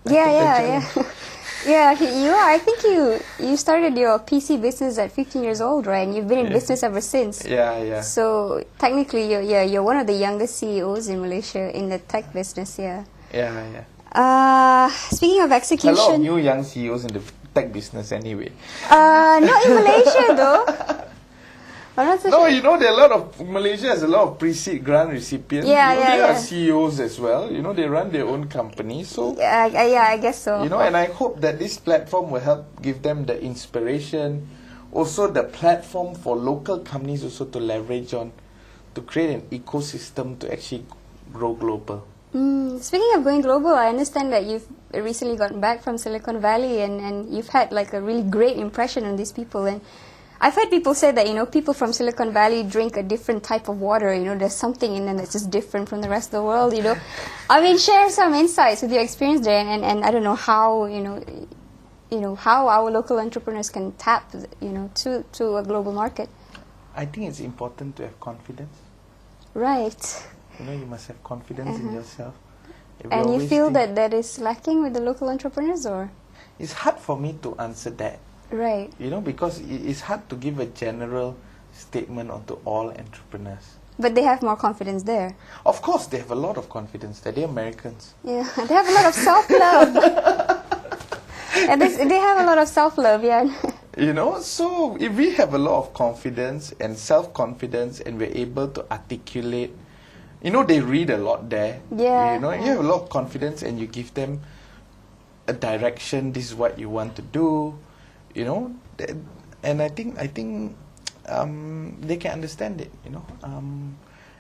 Yeah. Yeah, you are. I think you started your PC business at 15 years old, right? And you've been in business ever since. Yeah. So technically, you're one of the youngest CEOs in Malaysia in the tech business. Yeah. Speaking of execution, A lot of new young CEOs in the tech business anyway. Not in Malaysia though. I'm not so No, sure. you know, there are a lot of Malaysia has a lot of pre-seed grant recipients. They are CEOs as well. You know, they run their own company. So I guess so. you know, and I hope that this platform will help give them the inspiration, also the platform for local companies also to leverage on, to create an ecosystem to actually grow global. Speaking of going global, I understand that you've recently gotten back from Silicon Valley and you've had like a really great impression on these people. And I've heard people say that, you know, people from Silicon Valley drink a different type of water. You know, there's something in them that's just different from the rest of the world, you know. I mean, share some insights with your experience there, and I don't know how, you know, how our local entrepreneurs can tap, you know, to a global market. I think it's important to have confidence. Right. You know, you must have confidence in yourself. And you feel that is lacking with the local entrepreneurs, or? It's hard for me to answer that. Right. You know, because it's hard to give a general statement onto all entrepreneurs. But they have more confidence there. Of course, they have a lot of confidence. They're Americans. Yeah, they have a lot of self-love. And they have a lot of self-love, yeah. You know, so if we have a lot of confidence and self-confidence and we're able to articulate, you know, they read a lot there. Yeah. You know, you have a lot of confidence and you give them a direction, this is what you want to do. You know, and I think they can understand it. You know,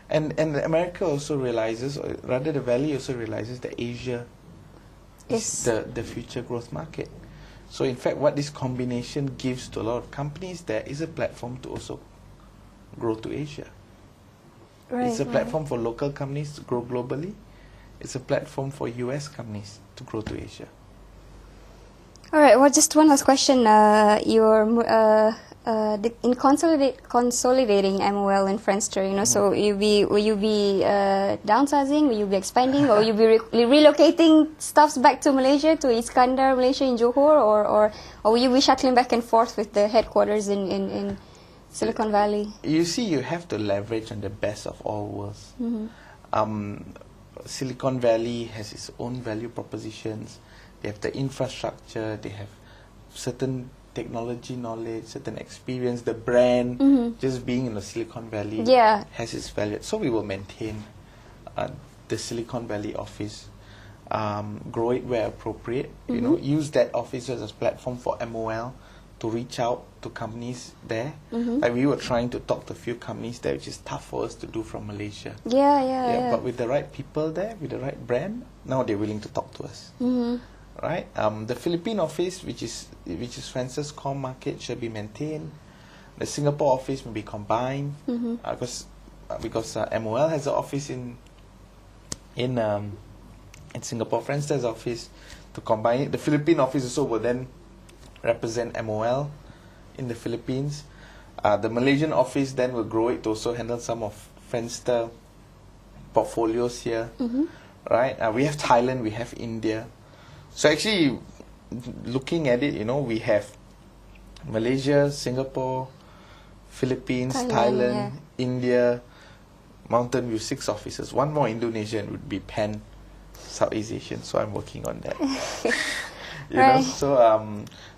and America also realizes, or rather, the Valley also realizes that Asia is the future growth market. So, in fact, what this combination gives to a lot of companies, there is a platform to also grow to Asia. Right, it's a platform for local companies to grow globally. It's a platform for US companies to grow to Asia. All right. Well, just one last question. In consolidating MOL and Friendster, you know, so will you be downsizing? Will you be expanding? Or will you be relocating stuffs back to Malaysia, to Iskandar, Malaysia in Johor, or will you be shuttling back and forth with the headquarters in Silicon Valley? You see, you have to leverage on the best of all worlds. Silicon Valley has its own value propositions. They have the infrastructure, they have certain technology knowledge, certain experience, the brand, just being in the Silicon Valley has its value. So we will maintain the Silicon Valley office, grow it where appropriate, you know, use that office as a platform for MOL to reach out to companies there. Like we were trying to talk to a few companies there, which is tough for us to do from Malaysia. Yeah. But with the right people there, with the right brand, now they're willing to talk to us. Right, the Philippine office, which is Friendster's core market, should be maintained. The Singapore office will be combined because MOL has an office in Singapore. Friendster's office to combine it. The Philippine office also will then represent MOL in the Philippines. The Malaysian office then will grow it to also handle some of Friendster portfolios here. Right, we have Thailand, we have India. So actually, looking at it, you know, we have Malaysia, Singapore, Philippines, Thailand, India, Mountain View, 6 offices. One more Indonesian would be Pan Southeast Asian. So I'm working on that. You know,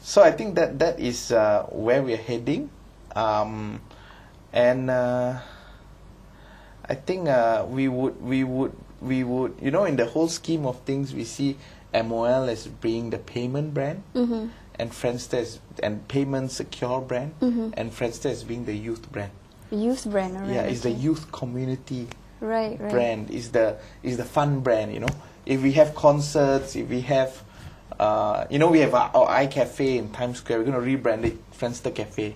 so I think that is where we're heading, and I think we would, you know, in the whole scheme of things, we see MOL as being the payment brand, and Friendster and payment secure brand, and Friendster as being the youth brand. Youth brand, alright. Yeah, it's the youth community right. brand. Is the fun brand. You know, if we have concerts, if we have, you know, we have our iCafe in Times Square. We're going to rebrand it Friendster Cafe.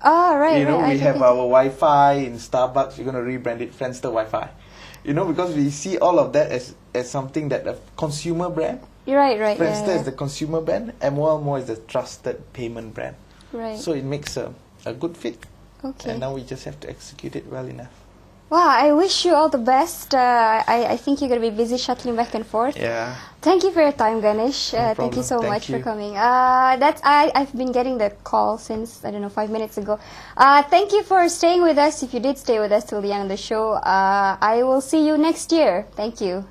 Right. You know, we have our Wi-Fi in Starbucks. We're going to rebrand it Friendster Wi-Fi. You know, because we see all of that as something that a consumer brand. Right. Friendster is the consumer brand. MOL more is the trusted payment brand. Right. So it makes a good fit. Okay. And now we just have to execute it well enough. Wow, I wish you all the best. I think you're going to be busy shuttling back and forth. Yeah. Thank you for your time, Ganesh. Thank you problem. so Thank much you. for coming. I've been getting the call since, I don't know, 5 minutes ago. Thank you for staying with us. If you did stay with us till the end of the show, I will see you next year. Thank you.